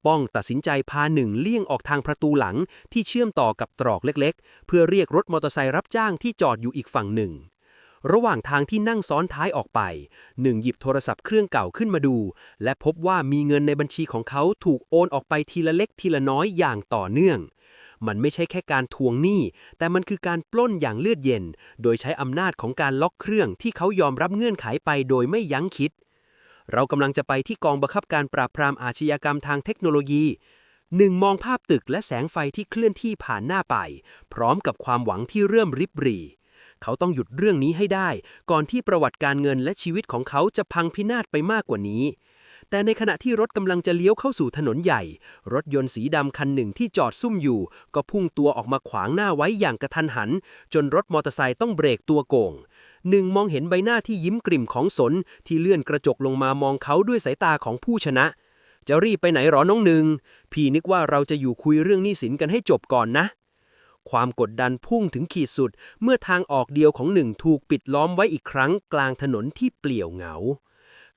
ป้องตัดสินใจพาหนึ่งเลี่ยงออกทางประตูหลังที่เชื่อมต่อกับตรอกเล็กๆเพื่อเรียกรถมอเตอร์ไซค์รับจ้างที่จอดอยู่อีกฝั่งหนึ่งระหว่างทางที่นั่งซ้อนท้ายออกไปหนึ่งหยิบโทรศัพท์เครื่องเก่าขึ้นมาดูและพบว่ามีเงินในบัญชีของเขาถูกโอนออกไปทีละเล็กทีละน้อยอย่างต่อเนื่องมันไม่ใช่แค่การทวงหนี้แต่มันคือการปล้นอย่างเลือดเย็นโดยใช้อำนาจของการล็อกเครื่องที่เขายอมรับเงื่อนไขไปโดยไม่ยั้งคิดเรากำลังจะไปที่กองบังคับการปราบปรามอาชญากรรมทางเทคโนโลยีหนึ่งมองภาพตึกและแสงไฟที่เคลื่อนที่ผ่านหน้าไปพร้อมกับความหวังที่เริ่มริบหรี่เขาต้องหยุดเรื่องนี้ให้ได้ก่อนที่ประวัติการเงินและชีวิตของเขาจะพังพินาศไปมากกว่านี้แต่ในขณะที่รถกำลังจะเลี้ยวเข้าสู่ถนนใหญ่รถยนต์สีดำคันหนึ่งที่จอดซุ่มอยู่ก็พุ่งตัวออกมาขวางหน้าไว้อย่างกระทันหันจนรถมอเตอร์ไซค์ต้องเบรกตัวโก่งหนึ่งมองเห็นใบหน้าที่ยิ้มกริ่มของสนที่เลื่อนกระจกลงมามองเขาด้วยสายตาของผู้ชนะจะรีบไปไหนหรอน้องหนึ่งพี่นึกว่าเราจะอยู่คุยเรื่องหนี้สินกันให้จบก่อนนะความกดดันพุ่งถึงขีดสุดเมื่อทางออกเดียวของหนึ่งถูกปิดล้อมไว้อีกครั้งกลางถนนที่เปลี่ยวเหงา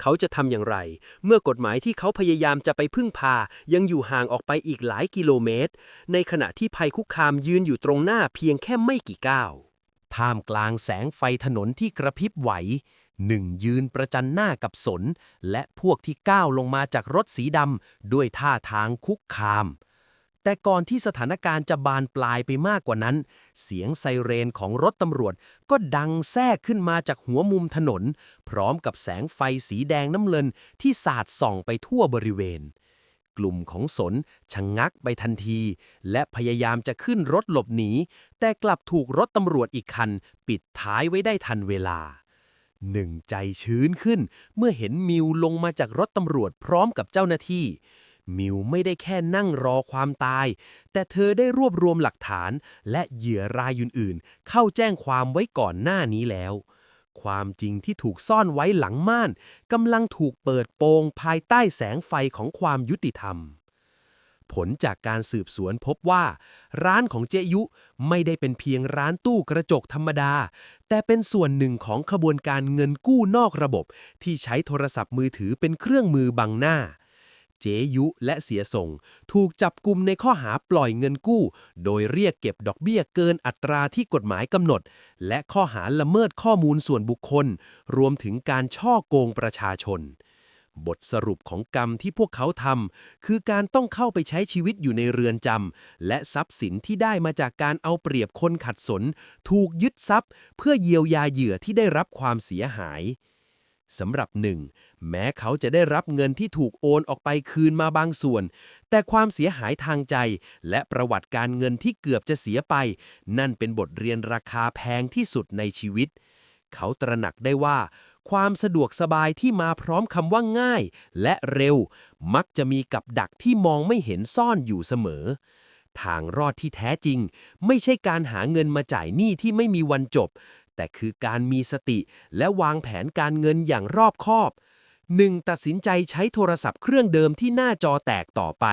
เขาจะทำอย่างไร เมื่อกฎหมายที่เขาพยายามจะไปพึ่งพายังอยู่ห่างออกไปอีกหลายกิโลเมตรในขณะที่ภัยคุกคามยืนอยู่ตรงหน้าเพียงแค่ไม่กี่ก้าวท่ามกลางแสงไฟถนนที่กระพริบไหวหนึ่งยืนประจันหน้ากับสนและพวกที่ก้าวลงมาจากรถสีดำด้วยท่าทางคุกคามแต่ก่อนที่สถานการณ์จะบานปลายไปมากกว่านั้นเสียงไซเรนของรถตำรวจก็ดังแทรกขึ้นมาจากหัวมุมถนนพร้อมกับแสงไฟสีแดงน้ำเงินที่สาดส่องไปทั่วบริเวณกลุ่มของสนชะงักไปทันทีและพยายามจะขึ้นรถหลบหนีแต่กลับถูกรถตำรวจอีกคันปิดท้ายไว้ได้ทันเวลาหนึ่งใจชื้นขึ้นเมื่อเห็นมิวลงมาจากรถตำรวจพร้อมกับเจ้าหน้าที่มิวไม่ได้แค่นั่งรอความตายแต่เธอได้รวบรวมหลักฐานและเหยื่อรายอื่นๆเข้าแจ้งความไว้ก่อนหน้านี้แล้วความจริงที่ถูกซ่อนไว้หลังม่านกำลังถูกเปิดโปงภายใต้แสงไฟของความยุติธรรมผลจากการสืบสวนพบว่าร้านของเจยุไม่ได้เป็นเพียงร้านตู้กระจกธรรมดาแต่เป็นส่วนหนึ่งของขบวนการเงินกู้นอกระบบที่ใช้โทรศัพท์มือถือเป็นเครื่องมือบังหน้าเจยุและเสียส่งถูกจับกุมในข้อหาปล่อยเงินกู้โดยเรียกเก็บดอกเบี้ยเกินอัตราที่กฎหมายกำหนดและข้อหาละเมิดข้อมูลส่วนบุคคลรวมถึงการฉ้อโกงประชาชนบทสรุปของกรรมที่พวกเขาทำคือการต้องเข้าไปใช้ชีวิตอยู่ในเรือนจำและทรัพย์สินที่ได้มาจากการเอาเปรียบคนขัดสนถูกยึดทรัพย์เพื่อเยียวยาเหยื่อที่ได้รับความเสียหายสำหรับหนึ่งแม้เขาจะได้รับเงินที่ถูกโอนออกไปคืนมาบางส่วนแต่ความเสียหายทางใจและประวัติการเงินที่เกือบจะเสียไปนั่นเป็นบทเรียนราคาแพงที่สุดในชีวิตเขาตระหนักได้ว่าความสะดวกสบายที่มาพร้อมคำว่าง่ายและเร็วมักจะมีกับดักที่มองไม่เห็นซ่อนอยู่เสมอทางรอดที่แท้จริงไม่ใช่การหาเงินมาจ่ายหนี้ที่ไม่มีวันจบแต่คือการมีสติและวางแผนการเงินอย่างรอบคอบ1ตัดสินใจใช้โทรศัพท์เครื่องเดิมที่หน้าจอแตกต่อไป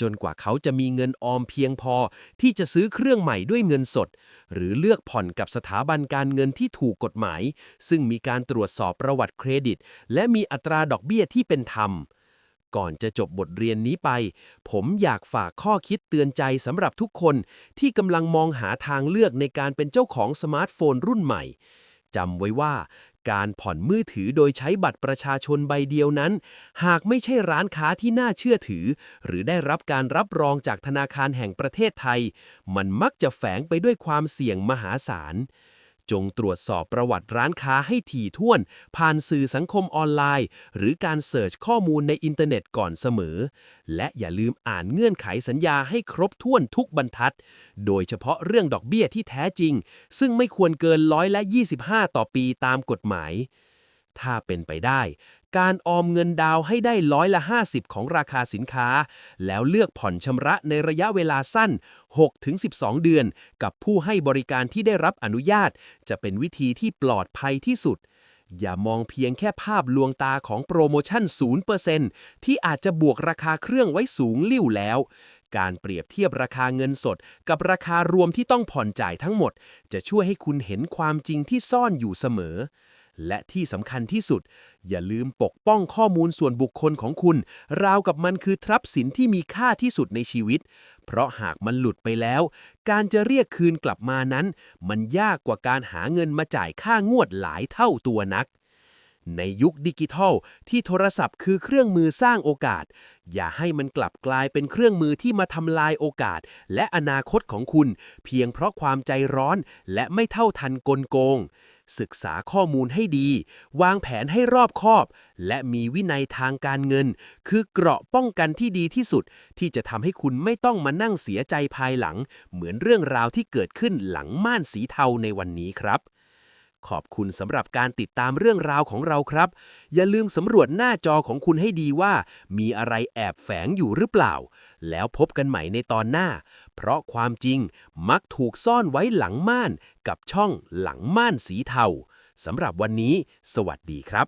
จนกว่าเขาจะมีเงินออมเพียงพอที่จะซื้อเครื่องใหม่ด้วยเงินสดหรือเลือกผ่อนกับสถาบันการเงินที่ถูกกฎหมายซึ่งมีการตรวจสอบประวัติเครดิตและมีอัตราดอกเบี้ยที่เป็นธรรมก่อนจะจบบทเรียนนี้ไปผมอยากฝากข้อคิดเตือนใจสำหรับทุกคนที่กำลังมองหาทางเลือกในการเป็นเจ้าของสมาร์ทโฟนรุ่นใหม่จำไว้ว่าการผ่อนมือถือโดยใช้บัตรประชาชนใบเดียวนั้นหากไม่ใช่ร้านค้าที่น่าเชื่อถือหรือได้รับการรับรองจากธนาคารแห่งประเทศไทยมันมักจะแฝงไปด้วยความเสี่ยงมหาศาลจงตรวจสอบประวัติร้านค้าให้ถี่ถ้วนผ่านสื่อสังคมออนไลน์หรือการเสิร์ชข้อมูลในอินเทอร์เน็ตก่อนเสมอและอย่าลืมอ่านเงื่อนไขสัญญาให้ครบถ้วนทุกบรรทัดโดยเฉพาะเรื่องดอกเบี้ยที่แท้จริงซึ่งไม่ควรเกิน25%ต่อปีตามกฎหมายถ้าเป็นไปได้การออมเงินดาวให้ได้50%ของราคาสินค้าแล้วเลือกผ่อนชำระในระยะเวลาสั้น 6-12 เดือนกับผู้ให้บริการที่ได้รับอนุญาตจะเป็นวิธีที่ปลอดภัยที่สุดอย่ามองเพียงแค่ภาพลวงตาของโปรโมชั่น 0% ที่อาจจะบวกราคาเครื่องไว้สูงลิ่วแล้วการเปรียบเทียบราคาเงินสดกับราคารวมที่ต้องผ่อนจ่ายทั้งหมดจะช่วยให้คุณเห็นความจริงที่ซ่อนอยู่เสมอและที่สำคัญที่สุดอย่าลืมปกป้องข้อมูลส่วนบุคคลของคุณราวกับมันคือทรัพย์สินที่มีค่าที่สุดในชีวิตเพราะหากมันหลุดไปแล้วการจะเรียกคืนกลับมานั้นมันยากกว่าการหาเงินมาจ่ายค่างวดหลายเท่าตัวนักในยุคดิจิทัลที่โทรศัพท์คือเครื่องมือสร้างโอกาสอย่าให้มันกลับกลายเป็นเครื่องมือที่มาทำลายโอกาสและอนาคตของคุณเพียงเพราะความใจร้อนและไม่เท่าทันกลโกงศึกษาข้อมูลให้ดีวางแผนให้รอบคอบและมีวินัยทางการเงินคือเกราะป้องกันที่ดีที่สุดที่จะทำให้คุณไม่ต้องมานั่งเสียใจภายหลังเหมือนเรื่องราวที่เกิดขึ้นหลังม่านสีเทาในวันนี้ครับขอบคุณสำหรับการติดตามเรื่องราวของเราครับอย่าลืมสำรวจหน้าจอของคุณให้ดีว่ามีอะไรแอบแฝงอยู่หรือเปล่าแล้วพบกันใหม่ในตอนหน้าเพราะความจริงมักถูกซ่อนไว้หลังม่านกับช่องหลังม่านสีเทาสำหรับวันนี้สวัสดีครับ